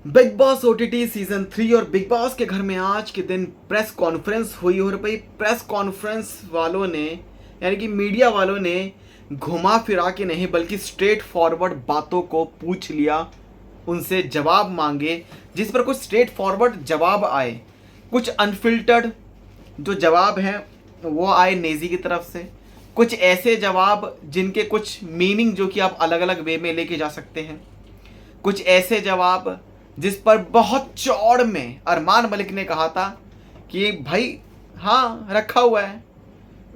Big boss OTT season 3 और big boss के घर में आज के दिन प्रेस कॉन्फ्रेंस हुई और भाई प्रेस कॉन्फ्रेंस वालों ने यानी कि मीडिया वालों ने घुमा फिरा के नहीं बल्कि स्ट्रेट फॉरवर्ड बातों को पूछ लिया, उनसे जवाब मांगे जिस पर कुछ स्ट्रेट फॉरवर्ड जवाब आए, कुछ अनफिल्टर्ड जो जवाब हैं वो आए नेजी की तरफ से, कुछ ऐसे जवाब जिनके कुछ मीनिंग जो कि आप अलग अलग वे में लेके जा सकते हैं, कुछ ऐसे जवाब जिस पर बहुत चौड़ में अरमान मलिक ने कहा था कि भाई हाँ रखा हुआ है।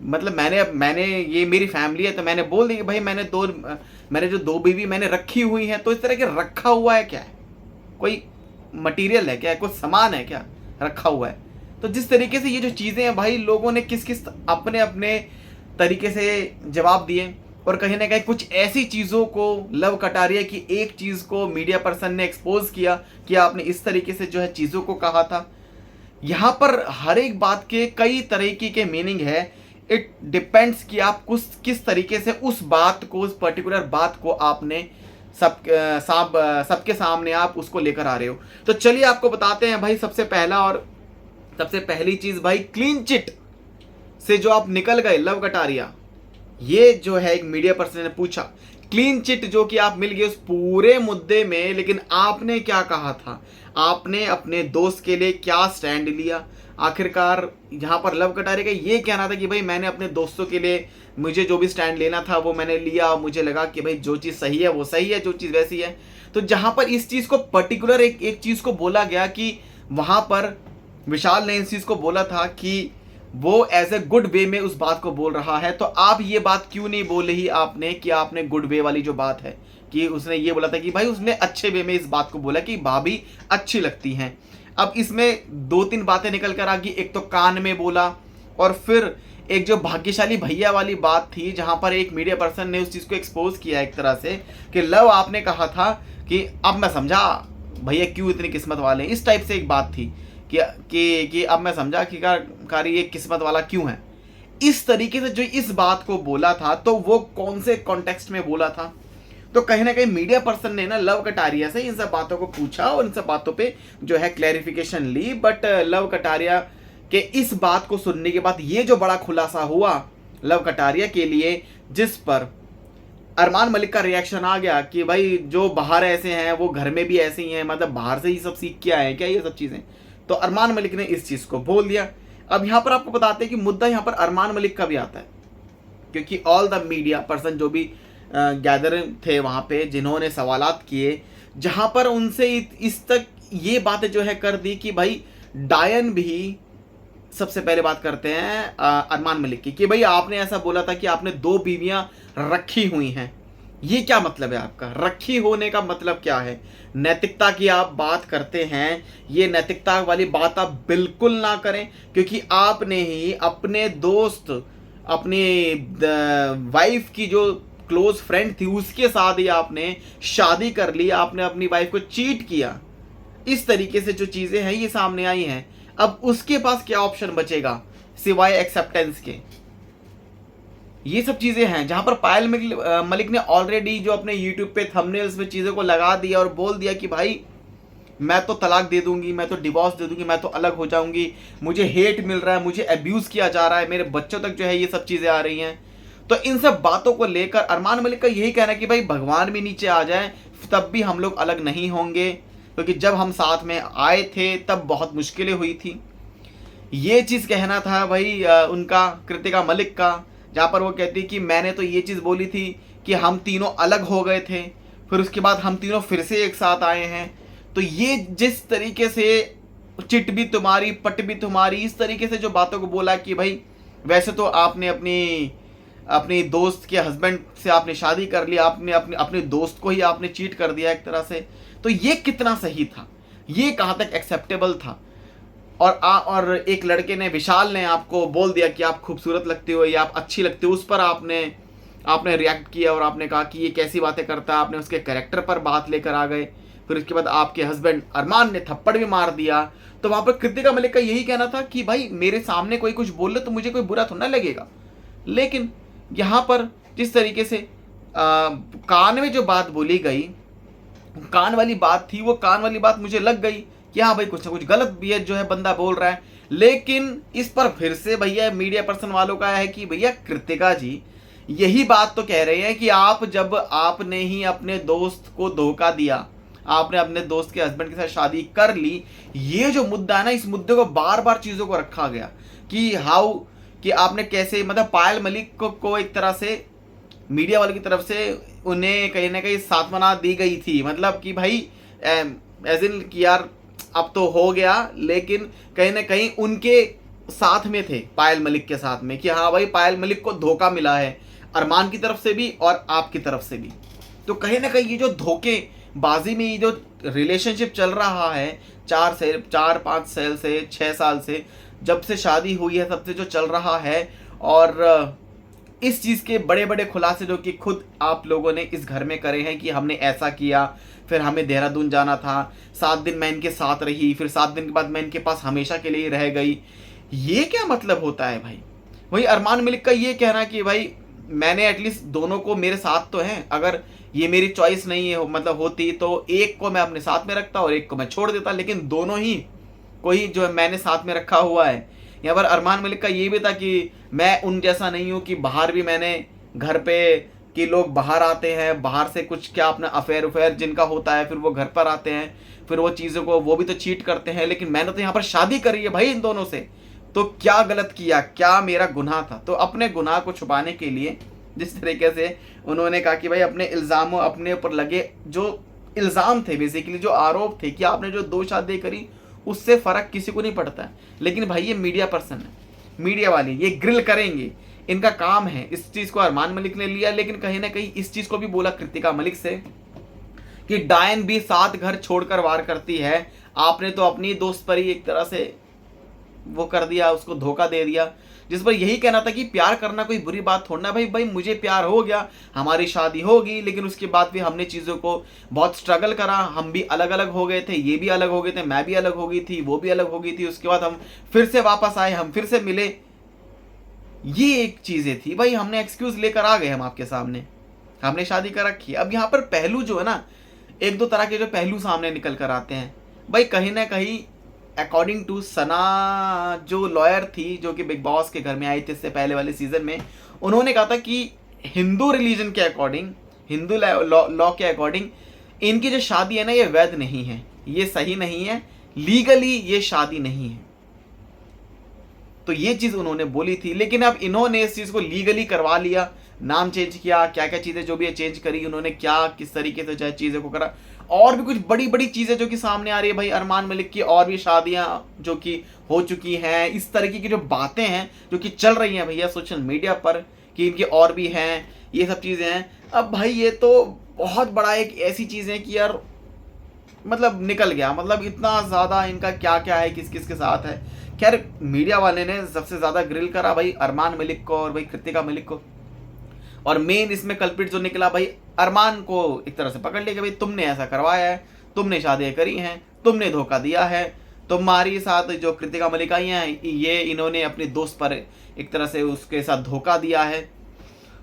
मतलब मैंने ये मेरी फैमिली है तो मैंने बोल दी कि भाई मैंने जो दो बीवी मैंने रखी हुई हैं, तो इस तरह के रखा हुआ है क्या है, कोई मटेरियल है क्या है, कोई सामान है क्या रखा हुआ है। तो जिस तरीके से ये जो चीज़ें हैं भाई लोगों ने किस किस अपने अपने तरीके से जवाब दिए और कहीं ना कहीं कुछ ऐसी चीज़ों को लव कटारिया की एक चीज़ को मीडिया पर्सन ने एक्सपोज किया कि आपने इस तरीके से जो है चीज़ों को कहा था। यहाँ पर हर एक बात के कई तरीके के मीनिंग है। इट डिपेंड्स कि आप किस तरीके से उस बात को, उस पर्टिकुलर बात को आपने सबके सामने आप उसको लेकर आ रहे हो। तो चलिए आपको बताते हैं भाई, सबसे पहला और सबसे पहली चीज़ भाई, क्लीन चिट से जो आप निकल गए लव कटारिया, ये जो है एक मीडिया पर्सन ने पूछा क्लीन चिट जो कि आप मिल गए उस पूरे मुद्दे में, लेकिन आपने क्या कहा था, आपने अपने दोस्त के लिए क्या स्टैंड लिया। आखिरकार यहाँ पर लव कटारे का ये कहना था कि भाई मैंने अपने दोस्तों के लिए मुझे जो भी स्टैंड लेना था वो मैंने लिया, मुझे लगा कि भाई जो चीज़ सही है वो सही है, जो चीज़ वैसी है। तो जहाँ पर इस चीज़ को पर्टिकुलर एक चीज़ को बोला गया कि वहाँ पर विशाल ने इस चीज़ को बोला था कि वो एज ए गुड वे में उस बात को बोल रहा है, तो आप ये बात क्यों नहीं बोल रही आपने कि आपने गुड वे वाली जो बात है कि उसने ये बोला था कि भाई उसने अच्छे वे में इस बात को बोला कि भाभी अच्छी लगती हैं। अब इसमें दो तीन बातें निकल कर आ गई, एक तो कान में बोला और फिर एक जो भाग्यशाली भैया वाली बात थी जहां पर एक मीडिया पर्सन ने उस चीज़ को एक्सपोज किया एक तरह से कि लव आपने कहा था कि अब मैं समझा भैया क्यों इतनी किस्मत वाले, इस टाइप से एक बात थी कि अब मैं समझा कि कारी ये किस्मत वाला क्यों है। इस तरीके से जो इस बात को बोला था तो वो कौन से कॉन्टेक्स्ट में बोला था, तो कहीं ना कहीं मीडिया पर्सन ने ना लव कटारिया से इन सब बातों को पूछा और इन सब बातों पे जो है क्लैरिफिकेशन ली। बट लव कटारिया के इस बात को सुनने के बाद ये जो बड़ा खुलासा हुआ लव कटारिया के लिए, जिस पर अरमान मलिक का रिएक्शन आ गया कि भाई जो बाहर ऐसे हैं वो घर में भी ऐसे ही हैं, मतलब बाहर से ही सब सीख के आए हैं क्या ये सब चीज़ें। तो अरमान मलिक ने इस चीज़ को बोल दिया। अब यहाँ पर आपको बताते हैं कि मुद्दा यहाँ पर अरमान मलिक का भी आता है, क्योंकि ऑल द मीडिया पर्सन जो भी गैदर थे वहाँ पे जिन्होंने सवालात किए, जहाँ पर उनसे इस तक ये बातें जो है कर दी कि भाई डायन भी, सबसे पहले बात करते हैं अरमान मलिक की कि भाई आपने ऐसा बोला था कि आपने दो बीवियां रखी हुई हैं। ये क्या मतलब है आपका, रखी होने का मतलब क्या है। नैतिकता की आप बात करते हैं, ये नैतिकता वाली बात आप बिल्कुल ना करें, क्योंकि आपने ही अपने दोस्त, अपनी वाइफ की जो क्लोज फ्रेंड थी उसके साथ ही आपने शादी कर ली, आपने अपनी वाइफ को चीट किया। इस तरीके से जो चीज़ें हैं ये सामने आई हैं। अब उसके पास क्या ऑप्शन बचेगा सिवाय एक्सेप्टेंस के। ये सब चीज़ें हैं जहां पर पायल मलिक ने ऑलरेडी जो अपने यूट्यूब पे थंबनेल्स में चीज़ों को लगा दिया और बोल दिया कि भाई मैं तो तलाक दे दूंगी, मैं तो डिवोर्स दे दूंगी, मैं तो अलग हो जाऊंगी, मुझे हेट मिल रहा है, मुझे अब्यूज़ किया जा रहा है, मेरे बच्चों तक जो है ये सब चीज़ें आ रही हैं। तो इन सब बातों को लेकर अरमान मलिक का यही कहना है कि भाई भगवान भी नीचे आ जाए तब भी हम लोग अलग नहीं होंगे, क्योंकि जब हम साथ में आए थे तब बहुत मुश्किलें हुई थी। ये चीज़ कहना था भाई उनका, कृतिका मलिक का, जहाँ पर वो कहती कि मैंने तो ये चीज़ बोली थी कि हम तीनों अलग हो गए थे, फिर उसके बाद हम तीनों फिर से एक साथ आए हैं। तो ये जिस तरीके से चिट भी तुम्हारी पट भी तुम्हारी, इस तरीके से जो बातों को बोला कि भाई वैसे तो आपने अपनी अपनी दोस्त के हस्बैंड से आपने शादी कर लिया, आपने अपने दोस्त को ही आपने चीट कर दिया एक तरह से, तो ये कितना सही था, ये कहाँ तक एक्सेप्टेबल था। और एक लड़के ने, विशाल ने आपको बोल दिया कि आप खूबसूरत लगते हो या आप अच्छी लगते हो, उस पर आपने रिएक्ट किया और आपने कहा कि ये कैसी बातें करता है, आपने उसके कैरेक्टर पर बात लेकर आ गए। फिर उसके बाद आपके हस्बैंड अरमान ने थप्पड़ भी मार दिया। तो वहाँ पर कृतिका मलिक का यही कहना था कि भाई मेरे सामने कोई कुछ बोल ले तो मुझे कोई बुरा थोड़ा ना लगेगा, लेकिन यहाँ पर जिस तरीके से कान में जो बात बोली गई कान वाली बात थी, वो कान वाली बात मुझे लग गई कि हाँ भाई कुछ ना कुछ गलत भी है जो है बंदा बोल रहा है। लेकिन इस पर फिर से भैया मीडिया पर्सन वालों का है कि भैया कृतिका जी यही बात तो कह रहे हैं कि आप जब आपने ही अपने दोस्त को धोखा दिया, आपने अपने दोस्त के हस्बैंड के साथ शादी कर ली, ये जो मुद्दा है ना, इस मुद्दे को बार बार चीज़ों को रखा गया कि हाउ कि आपने कैसे, मतलब पायल मलिक को एक तरह से मीडिया वालों की तरफ से उन्हें कहीं ना कहीं सांत्वना दी गई थी, मतलब कि भाई एज इन कि यार अब तो हो गया, लेकिन कहीं ना कहीं उनके साथ में थे, पायल मलिक के साथ में, कि हाँ भाई पायल मलिक को धोखा मिला है अरमान की तरफ से भी और आपकी तरफ से भी। तो कहीं ना कहीं ये जो धोखेबाजी में ये जो रिलेशनशिप चल रहा है 4-5 साल से 6 साल से, जब से शादी हुई है तब से जो चल रहा है, और इस चीज़ के बड़े बड़े खुलासे जो कि खुद आप लोगों ने इस घर में करे हैं कि हमने ऐसा किया, फिर हमें देहरादून जाना था, 7 दिन मैं इनके साथ रही, फिर 7 दिन के बाद मैं इनके पास हमेशा के लिए रह गई, ये क्या मतलब होता है भाई? वही अरमान मलिक का ये कहना कि भाई मैंने एटलीस्ट दोनों को मेरे साथ तो हैं, अगर ये मेरी चॉइस नहीं है मतलब होती तो एक को मैं अपने साथ में रखता और एक को मैं छोड़ देता, लेकिन दोनों ही कोई जो है मैंने साथ में रखा हुआ है। यहाँ पर अरमान मलिक का ये भी था कि मैं उन जैसा नहीं हूँ कि बाहर भी मैंने घर पे कि लोग बाहर आते हैं, बाहर से कुछ क्या अपना अफेयर उफेयर जिनका होता है फिर वो घर पर आते हैं, फिर वो चीज़ों को वो भी तो चीट करते हैं, लेकिन मैंने तो यहाँ पर शादी करी है भाई इन दोनों से, तो क्या गलत किया, क्या मेरा गुनाह था? तो अपने गुनाह को छुपाने के लिए जिस तरीके से उन्होंने कहा कि भाई अपने इल्ज़ामों अपने ऊपर लगे जो इल्ज़ाम थे, बेसिकली जो आरोप थे कि आपने जो 2 शादी करी उससे फ़र्क किसी को नहीं पड़ता है, लेकिन भाई ये मीडिया पर्सन है, मीडिया वाले ये ग्रिल करेंगे, इनका काम है। इस चीज़ को अरमान मलिक ने लिया, लेकिन कहीं ना कहीं इस चीज़ को भी बोला कृतिका मलिक से कि डायन भी 7 घर छोड़कर वार करती है, आपने तो अपनी दोस्त पर ही एक तरह से वो कर दिया, उसको धोखा दे दिया, जिस पर यही कहना था कि प्यार करना कोई बुरी बात थोड़ा भाई, भाई मुझे प्यार हो गया, हमारी शादी होगी, लेकिन उसके बाद भी हमने चीज़ों को बहुत स्ट्रगल करा, हम भी अलग अलग हो गए थे, ये भी अलग हो गए थे, मैं भी अलग हो गई थी, वो भी अलग हो गई थी, उसके बाद हम फिर से वापस आए, हम फिर से मिले, ये एक चीज़ें थी भाई, हमने एक्सक्यूज़ लेकर आ गए हम आपके सामने, हमने शादी कर रखी है। अब यहाँ पर पहलू जो है ना, 1-2 तरह के जो पहलू सामने निकल कर आते हैं भाई, कहीं ना कहीं अकॉर्डिंग टू सना जो लॉयर थी जो कि बिग बॉस के घर में आई थी इससे पहले वाले सीजन में, उन्होंने कहा था कि हिंदू रिलीजन के अकॉर्डिंग, हिंदू लॉ के अकॉर्डिंग इनकी जो शादी है ना ये वैध नहीं है, ये सही नहीं है, लीगली ये शादी नहीं है। तो ये चीज़ उन्होंने बोली थी, लेकिन अब इन्होंने इस चीज़ को लीगली करवा लिया, नाम चेंज किया, क्या क्या चीज़ें जो भी है चेंज करी उन्होंने, क्या किस तरीके से चाहे चीज़ों को करा, और भी कुछ बड़ी बड़ी चीज़ें जो कि सामने आ रही है भाई, अरमान मलिक की और भी शादियां जो कि हो चुकी हैं, इस तरीके की जो बातें हैं जो कि चल रही हैं भैया सोशल मीडिया पर कि इनकी और भी हैं, ये सब चीज़ें हैं। अब भाई ये तो बहुत बड़ा एक ऐसी चीज़ है कि यार मतलब निकल गया, मतलब इतना ज़्यादा इनका क्या क्या है, किस किस के साथ है। खैर मीडिया वाले ने सबसे ज़्यादा ग्रिल करा भाई अरमान मलिक को और भाई कृतिका मलिक को, और मेन इसमें कल्पिट जो निकला भाई अरमान को एक तरह से पकड़ लिया कि भाई तुमने ऐसा करवाया है, तुमने शादियाँ करी हैं, तुमने धोखा दिया है, तुम्हारी साथ जो कृतिका मलिक आई हैं ये इन्होंने अपने दोस्त पर एक तरह से उसके साथ धोखा दिया है।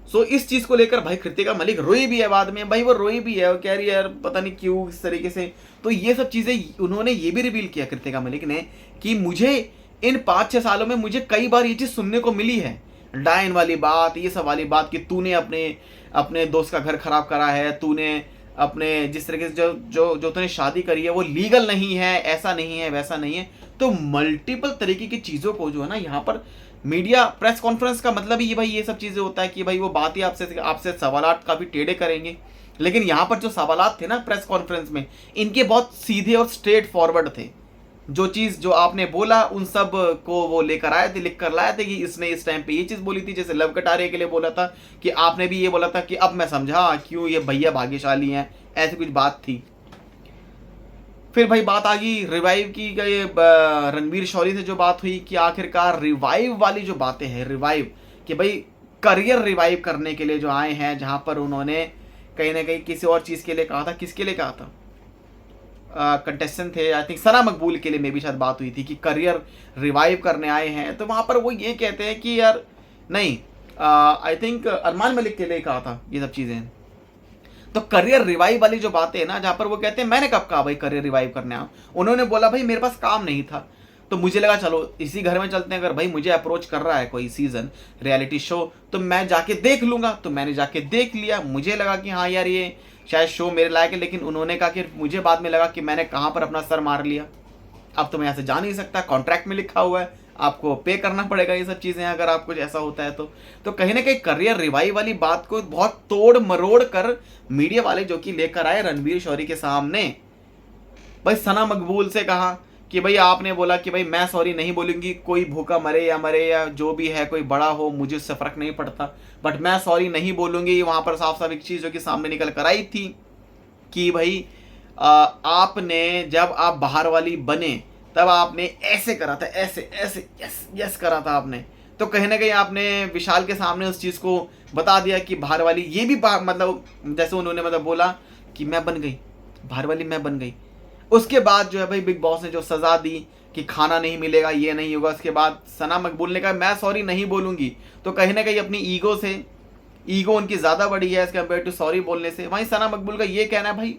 सो इस चीज़ को लेकर भाई कृतिका मलिक रोई भी है बाद में, भाई वो रोई भी है, वो कह रही है यार पता नहीं क्यों इस तरीके से। तो ये सब चीज़ें उन्होंने ये भी रिवील किया कृतिका मलिक ने कि मुझे इन 5-6 सालों में मुझे कई बार ये चीज़ सुनने को मिली है, डायन वाली बात, ये सब वाली बात कि तूने अपने अपने दोस्त का घर खराब करा है, तूने अपने जिस तरीके से जो तूने शादी करी है वो लीगल नहीं है, ऐसा नहीं है, वैसा नहीं है। तो मल्टीपल तरीके की चीज़ों को जो है ना यहाँ पर मीडिया प्रेस कॉन्फ्रेंस का मतलब ही भाई ये सब चीज़ें होता है कि भाई वो बात ही आपसे सवालात काफ़ी टेढ़े करेंगे, लेकिन यहाँ पर जो सवालात थे ना प्रेस कॉन्फ्रेंस में इनके बहुत सीधे और स्ट्रेट फॉरवर्ड थे। जो चीज़ जो आपने बोला उन सब को वो लेकर आए थे, लिख कर लाए थे कि इसने इस टाइम पे ये चीज़ बोली थी, जैसे लव कटारिया के लिए बोला था कि आपने भी ये बोला था कि अब मैं समझा क्यों ये भैया भाग्यशाली हैं, ऐसी कुछ बात थी। फिर भाई बात आ गई रिवाइव की, ये रणवीर शौरी से जो बात हुई कि आखिरकार रिवाइव वाली जो बातें हैं, रिवाइव कि भाई करियर रिवाइव करने के लिए जो आए हैं, जहाँ पर उन्होंने कहीं ना कहीं किसी और चीज़ के लिए कहा था, किसके लिए कहा था, कंटेस्टेंट थे आई थिंक सना मकबूल के लिए मे भी शायद बात हुई थी कि करियर रिवाइव करने आए हैं, तो वहाँ पर वो ये कहते हैं कि यार नहीं, आई थिंक अरमान मलिक के लिए कहा था ये सब चीज़ें। तो करियर रिवाइव वाली जो बातें है ना, जहाँ पर वो कहते हैं मैंने कब कहा भाई करियर रिवाइव करने आओ, उन्होंने बोला भाई मेरे पास काम नहीं था, तो मुझे लगा चलो इसी घर में चलते हैं, अगर भाई मुझे अप्रोच कर रहा है कोई सीजन रियलिटी शो तो मैं जाके देख लूंगा। तो मैंने जाके देख लिया, मुझे लगा कि हाँ यार ये शायद शो मेरे लायक है, लेकिन उन्होंने कहा कि मुझे बाद में लगा कि मैंने कहाँ पर अपना सर मार लिया, अब तो मैं यहाँ से जा नहीं सकता, कॉन्ट्रैक्ट में लिखा हुआ है आपको पे करना पड़ेगा ये सब चीज़ें अगर आप कुछ ऐसा होता है तो कहीं ना कहीं करियर रिवाइव वाली बात को बहुत तोड़ मरोड़ कर मीडिया वाले जो कि लेकर आए रणवीर शौरी के सामने। भाई सना मकबूल से कहा कि भाई आपने बोला कि भाई मैं सॉरी नहीं बोलूंगी, कोई भूखा मरे या जो भी है, कोई बड़ा हो, मुझे उससे फर्क नहीं पड़ता, बट मैं सॉरी नहीं बोलूंगी। वहां पर साफ साफ एक चीज़ जो कि सामने निकल कर आई थी कि भाई आपने जब आप बाहर वाली बने तब आपने ऐसे करा था, ऐसे ऐसे यस यस करा था आपने, तो कहीं ना कहीं आपने विशाल के सामने उस चीज़ को बता दिया कि बाहर वाली ये भी मतलब जैसे उन्होंने मतलब बोला कि मैं बन गई बाहर वाली, मैं बन गई। उसके बाद जो है भाई बिग बॉस ने जो सज़ा दी कि खाना नहीं मिलेगा, ये नहीं होगा, उसके बाद सना मकबूल ने कहा मैं सॉरी नहीं बोलूँगी, तो कहीं ना कहीं अपनी ईगो उनकी ज़्यादा बड़ी है एज़ कम्पेयर टू सॉरी बोलने से। वहीं सना मकबूल का ये कहना है भाई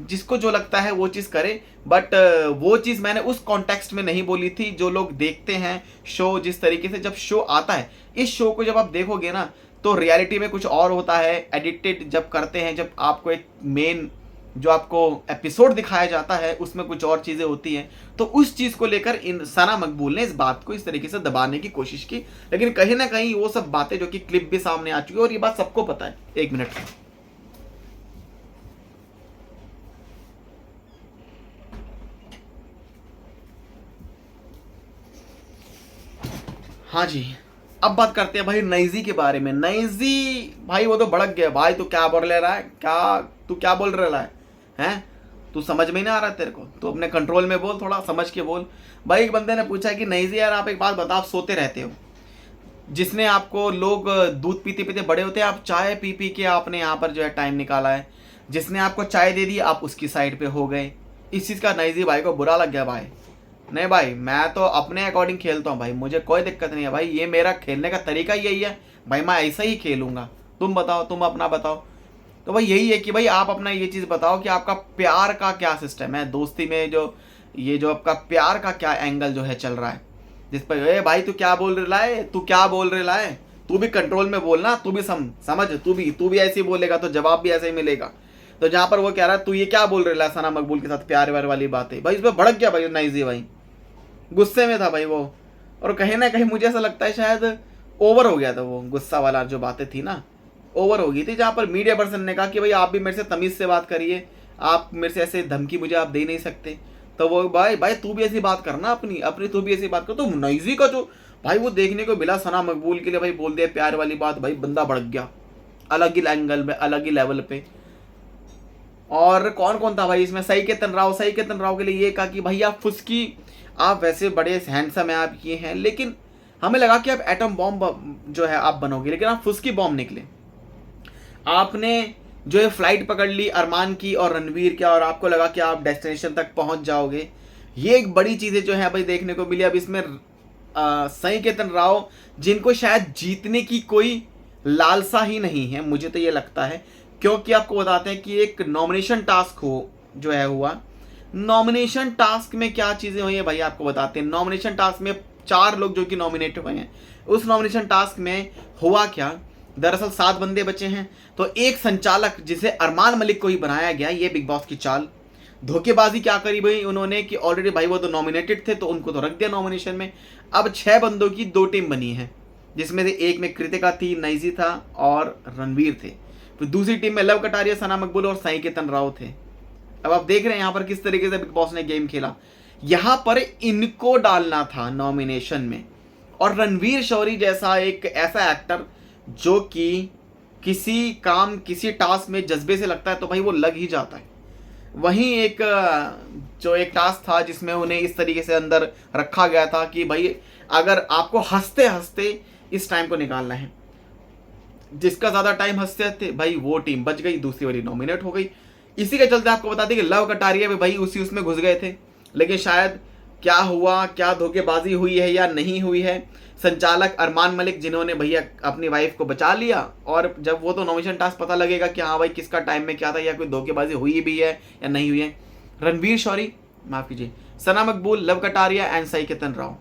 जिसको जो लगता है वो चीज़ करे, बट वो चीज़ मैंने उस कॉन्टेक्स्ट में नहीं बोली थी। जो लोग देखते हैं शो, जिस तरीके से जब शो आता है, इस शो को जब आप देखोगे ना तो रियलिटी में कुछ और होता है, एडिटेड जब करते हैं, जब आपको एक मेन जो आपको एपिसोड दिखाया जाता है उसमें कुछ और चीज़ें होती हैं, तो उस चीज़ को लेकर इन सना मकबूल ने इस बात को इस तरीके से दबाने की कोशिश की, लेकिन कहीं ना कहीं वो सब बातें जो कि क्लिप भी सामने आ चुकी है और ये बात सबको पता है। एक मिनट, हाँ जी, अब बात करते हैं भाई नईजी के बारे में। नईजी भाई वो तो भड़क गया भाई, तू क्या बोल रहा है, तू क्या बोल रहा है हैं, तू समझ में नहीं आ रहा तेरे को, तू अपने कंट्रोल में बोल, थोड़ा समझ के बोल। भाई एक बंदे ने पूछा कि नईजी यार आप एक बात बताओ, आप सोते रहते हो, जिसने आपको लोग दूध पीते पीते बड़े होते हैं, आप चाय पी पी के आपने यहाँ पर जो है टाइम निकाला है, जिसने आपको चाय दे दी आप उसकी साइड पे हो गए। इस चीज़ का नईजी भाई को बुरा लग गया। भाई नहीं भाई, मैं तो अपने अकॉर्डिंग खेलता हूँ भाई, मुझे कोई दिक्कत नहीं है भाई, ये मेरा खेलने का तरीका यही है भाई, मैं ऐसा ही खेलूंगा। तुम बताओ, तुम अपना बताओ। तो भाई यही है कि भाई आप अपना ये चीज़ बताओ कि आपका प्यार का क्या सिस्टम है, दोस्ती में जो आपका प्यार का क्या एंगल जो है चल रहा है, जिस पर ए भाई तू क्या बोल रहा है, तू क्या बोल रहा है, तू भी कंट्रोल में बोलना, तू भी समझ, तू भी ऐसे ही बोलेगा तो जवाब भी ऐसे ही मिलेगा। तो जहाँ पर वो कह रहा है तू ये क्या बोल रहा है सना मकबूल के साथ प्यार व्यार वाली बात है, भाई इस पर भड़क गया भाई नाइजी, भाई गुस्से में था भाई वो, और कहीं ना कहीं मुझे ऐसा लगता है शायद ओवर हो गया था वो गुस्सा वाला, जो बातें थी ना ओवर हो गई थी। जहाँ पर मीडिया पर्सन ने कहा कि भाई आप भी मेरे से तमीज़ से बात करिए, आप मेरे से ऐसे धमकी मुझे आप दे नहीं सकते। तो वो भाई तू भी ऐसी बात करना, अपनी तू भी ऐसी बात कर। तो नईजी का जो भाई वो देखने को मिला सना मकबूल के लिए, भाई बोल दिया प्यार वाली बात, भाई बंदा भड़क गया अलग ही एंगल में, अलग ही लेवल पे। और कौन कौन था भाई इसमें, सही के तन राव के लिए ये कहा कि भाई आप फुसकी, आप वैसे बड़े हैंडसम हैं, आप ये हैं, लेकिन हमें लगा कि आप एटम बॉम्ब जो है आप बनोगे, लेकिन आप फुसकी बॉम्ब निकले। आपने जो है फ्लाइट पकड़ ली अरमान की और रणवीर की, और आपको लगा कि आप डेस्टिनेशन तक पहुंच जाओगे। ये एक बड़ी चीज़ें जो है भाई देखने को मिली। अब इसमें सही केतन राव, जिनको शायद जीतने की कोई लालसा ही नहीं है, मुझे तो ये लगता है, क्योंकि आपको बताते हैं कि एक नॉमिनेशन टास्क जो है हुआ। नॉमिनेशन टास्क में क्या चीज़ें हुई है भाई आपको बताते हैं। नॉमिनेशन टास्क में 4 लोग जो कि नॉमिनेट हुए हैं, उस नॉमिनेशन टास्क में हुआ क्या, दरअसल 7 बंदे बचे हैं, तो एक संचालक जिसे अरमान मलिक को ही बनाया गया, ये बिग बॉस की चाल धोखेबाजी क्या करी भाई उन्होंने कि ऑलरेडी भाई वो तो नॉमिनेटेड थे तो उनको तो रख दिया नॉमिनेशन में। अब 6 बंदों की 2 टीम बनी है, जिसमें से एक में कृतिका थी, नईजी था और रणवीर थे। फिर दूसरी टीम में लव कटारिया, सना मकबूल और साई केतन राव थे। अब आप देख रहे हैं यहाँ पर किस तरीके से बिग बॉस ने गेम खेला। यहाँ पर इनको डालना था नॉमिनेशन में, और रणवीर शौरी जैसा एक ऐसा एक्टर जो कि किसी काम किसी टास्क में जज्बे से लगता है तो भाई वो लग ही जाता है। वहीं एक टास्क था जिसमें उन्हें इस तरीके से अंदर रखा गया था कि भाई अगर आपको हंसते हंसते इस टाइम को निकालना है, जिसका ज़्यादा टाइम हंसते हंसते भाई वो टीम बच गई, दूसरी वाली नॉमिनेट हो गई। इसी के चलते आपको बता दें कि लव कटारिया में भाई उसमें घुस गए थे, लेकिन शायद क्या हुआ, क्या धोखेबाजी हुई है या नहीं हुई है, संचालक अरमान मलिक, जिन्होंने भैया अपनी वाइफ को बचा लिया, और जब वो तो नॉमिनेशन टास्क पता लगेगा कि हाँ भाई किसका टाइम में क्या था या कोई धोखेबाजी हुई भी है या नहीं हुई है। रणवीर शौरी, माफ कीजिए, सना मकबूल, लव कटारिया एंड साई केतन राव,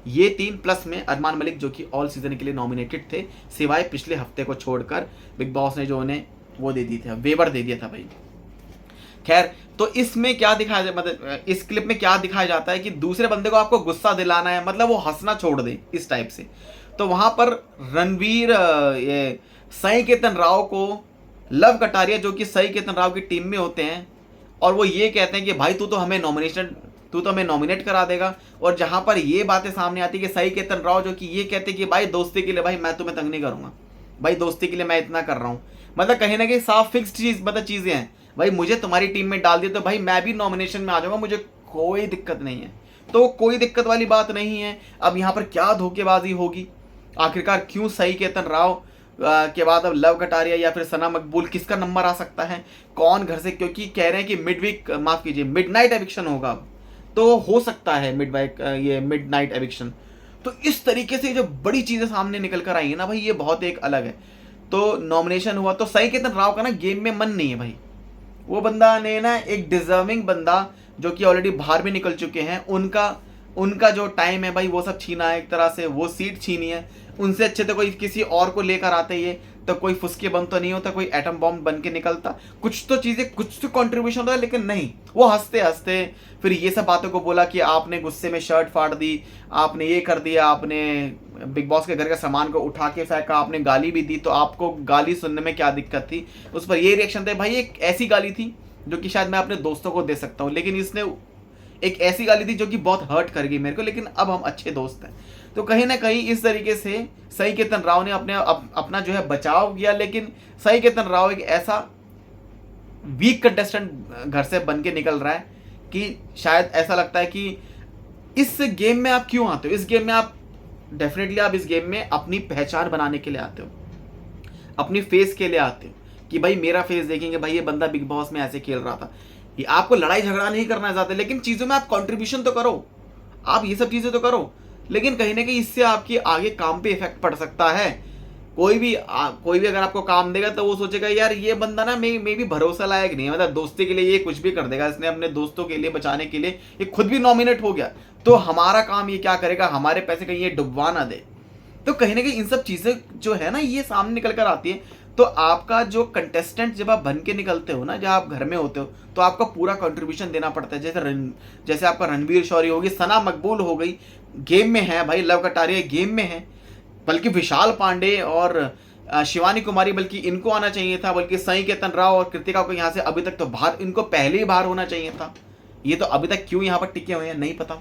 ये 3 प्लस में अरमान मलिक जो कि ऑल सीजन के लिए नॉमिनेटेड थे, सिवाय पिछले हफ्ते को छोड़कर बिग बॉस ने जो उन्हें वो दे दी थी, वेवर दे दिया था भाई। खैर, तो इसमें क्या दिखाया जाए, मतलब इस क्लिप में क्या दिखाया जाता है कि दूसरे बंदे को आपको गुस्सा दिलाना है, मतलब वो हंसना छोड़ दे इस टाइप से। तो वहां पर रणवीर ये साई केतन राव को लव कटारिया, जो कि साई केतन राव की टीम में होते हैं, और वो ये कहते हैं कि भाई तू तो हमें नॉमिनेट करा देगा। और जहां पर ये बातें सामने आती है कि साई केतन राव जो कि ये कहते हैं कि भाई दोस्ती के लिए भाई मैं तुम्हें तंग नहीं करूंगा, भाई दोस्ती के लिए मैं इतना कर रहा हूं, मतलब कहीं ना कहीं साफ फिक्स्ड चीज, मतलब चीजें हैं, भाई मुझे तुम्हारी टीम में डाल दिया तो भाई मैं भी नॉमिनेशन में आ जाऊंगा, मुझे कोई दिक्कत नहीं है। तो कोई दिक्कत वाली बात नहीं है। अब यहाँ पर क्या धोखेबाजी होगी, आखिरकार क्यों साई केतन राव के बाद अब लव कटारिया या फिर सना मकबूल, किसका नंबर आ सकता है, कौन घर से, क्योंकि कह रहे हैं कि मिडनाइट एविक्शन होगा, तो हो सकता है मिडनाइट एविक्शन। तो इस तरीके से जो बड़ी चीजें सामने निकल कर आई है ना भाई, ये बहुत एक अलग है। तो नॉमिनेशन हुआ तो साई केतन राव का ना गेम में मन नहीं है भाई, वो बंदा ने ना एक डिजर्विंग बंदा जो कि ऑलरेडी बाहर भी निकल चुके हैं, उनका जो टाइम है भाई वो सब छीना है, एक तरह से वो सीट छीनी है। उनसे अच्छे तो कोई किसी और को लेकर आते ही तो कोई फुसके बम तो नहीं होता, कोई एटम बॉम्ब बन के निकलता, कुछ तो चीजें, कुछ तो कंट्रीब्यूशन होता है, लेकिन नहीं, वो हंसते हंसते फिर ये सब बातों को बोला कि आपने गुस्से में शर्ट फाड़ दी, आपने ये कर दिया, आपने बिग बॉस के घर का सामान को उठा के फेंका, आपने गाली भी दी, तो आपको गाली सुनने में क्या दिक्कत थी। उस पर ये रिएक्शन थे, भाई एक ऐसी गाली थी जो कि शायद मैं अपने दोस्तों को दे सकता हूँ, लेकिन इसने एक ऐसी गाली थी जो कि बहुत हर्ट कर गई मेरे को, लेकिन अब हम अच्छे दोस्त हैं। तो कहीं ना कहीं इस तरीके से साई केतन राव ने अपना जो है बचाव किया, लेकिन साई केतन राव एक ऐसा वीक कंटेस्टेंट घर से बन के निकल रहा है कि शायद ऐसा लगता है कि इस गेम में आप क्यों आते हो, इस गेम में आप डेफिनेटली आप इस गेम में अपनी पहचान बनाने के लिए आते हो, अपनी फेस के लिए आते हो कि भाई मेरा फेस देखेंगे, भाई ये बंदा बिग बॉस में ऐसे खेल रहा था। ये आपको लड़ाई झगड़ा नहीं करना चाहते, लेकिन चीजों में आप कंट्रीब्यूशन तो करो, आप ये सब चीजें तो करो, लेकिन कहीं ना कहीं इससे आपकी आगे काम पे इफेक्ट पड़ सकता है। कोई भी अगर आपको काम देगा तो वो सोचेगा यार ये बंदा ना मे भी भरोसा लायक नहीं है, मतलब दोस्ती के लिए ये कुछ भी कर देगा, इसने अपने दोस्तों के लिए बचाने के लिए ये खुद भी नॉमिनेट हो गया, तो हमारा काम ये क्या करेगा, हमारे पैसे कहीं ये डुबवा ना दे। तो कहीं ना कहीं इन सब चीजें जो है ना ये सामने निकल कर आती है। तो आपका जो कंटेस्टेंट जब आप बन के निकलते हो ना, जब आप घर में होते हो, तो आपका पूरा कंट्रीब्यूशन देना पड़ता है। जैसे आपका रणवीर शौरी होगी, सना मकबूल हो गई, गेम में है भाई, लव कटारिया गेम में है, बल्कि विशाल पांडे और शिवानी कुमारी, बल्कि इनको आना चाहिए था, बल्कि साई केतन राव और कृतिका को यहाँ से अभी तक तो बाहर, इनको पहले ही बाहर होना चाहिए था। ये तो अभी तक क्यों यहाँ पर टिके हुए हैं नहीं पता,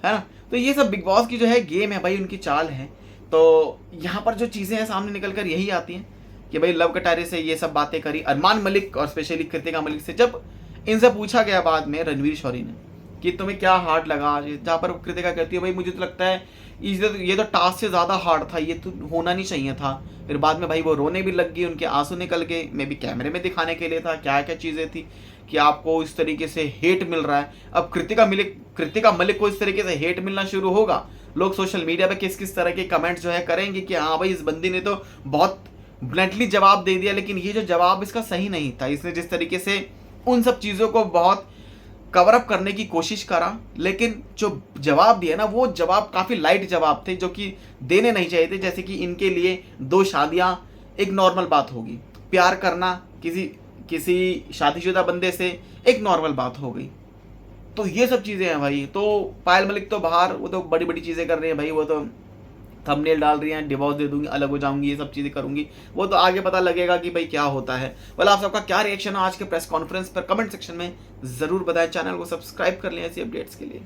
है ना। तो ये सब बिग बॉस की जो है गेम है भाई, उनकी चाल है। तो यहाँ पर जो चीज़ें हैं सामने निकल कर यही आती हैं कि भाई लव कटारिया से ये सब बातें करी, अरमान मलिक और स्पेशली कृतिका मलिक से जब इनसे पूछा गया बाद में रणवीर शौरी ने कि तुम्हें क्या हार्ड लगा, जहाँ पर कृतिका कहती है भाई मुझे तो लगता है ये तो टास्क से ज़्यादा हार्ड था, ये तो होना नहीं चाहिए था। फिर बाद में भाई वो रोने भी लग गई, उनके आंसू निकल गए, मे भी कैमरे में दिखाने के लिए था, क्या क्या चीज़ें थी कि आपको इस तरीके से हेट मिल रहा है। अब कृतिका मलिक को इस तरीके से हेट मिलना शुरू होगा, लोग सोशल मीडिया पे किस किस तरह के कमेंट्स जो है करेंगे कि हाँ भाई इस बंदी ने तो बहुत ब्लंटली जवाब दे दिया, लेकिन ये जो जवाब इसका सही नहीं था। इसने जिस तरीके से उन सब चीज़ों को बहुत कवर अप करने की कोशिश करा, लेकिन जो जवाब दिया ना वो जवाब काफ़ी लाइट जवाब थे जो कि देने नहीं चाहिए थे। जैसे कि इनके लिए 2 शादियाँ एक नॉर्मल बात होगी, प्यार करना किसी शादीशुदा बंदे से एक नॉर्मल बात हो गई। तो ये सब चीज़ें हैं भाई। तो पायल मलिक तो बाहर, वो तो बड़ी बड़ी चीज़ें कर रही हैं भाई, वो तो थंबनेल डाल रही हैं, डिवोर्स दे दूंगी, अलग हो जाऊंगी, ये सब चीज़ें करूंगी, वो तो आगे पता लगेगा कि भाई क्या होता है। वाला आप सबका क्या रिएक्शन है आज के प्रेस कॉन्फ्रेंस पर, कमेंट सेक्शन में ज़रूर बताएं। चैनल को सब्सक्राइब कर लें ऐसी अपडेट्स के लिए।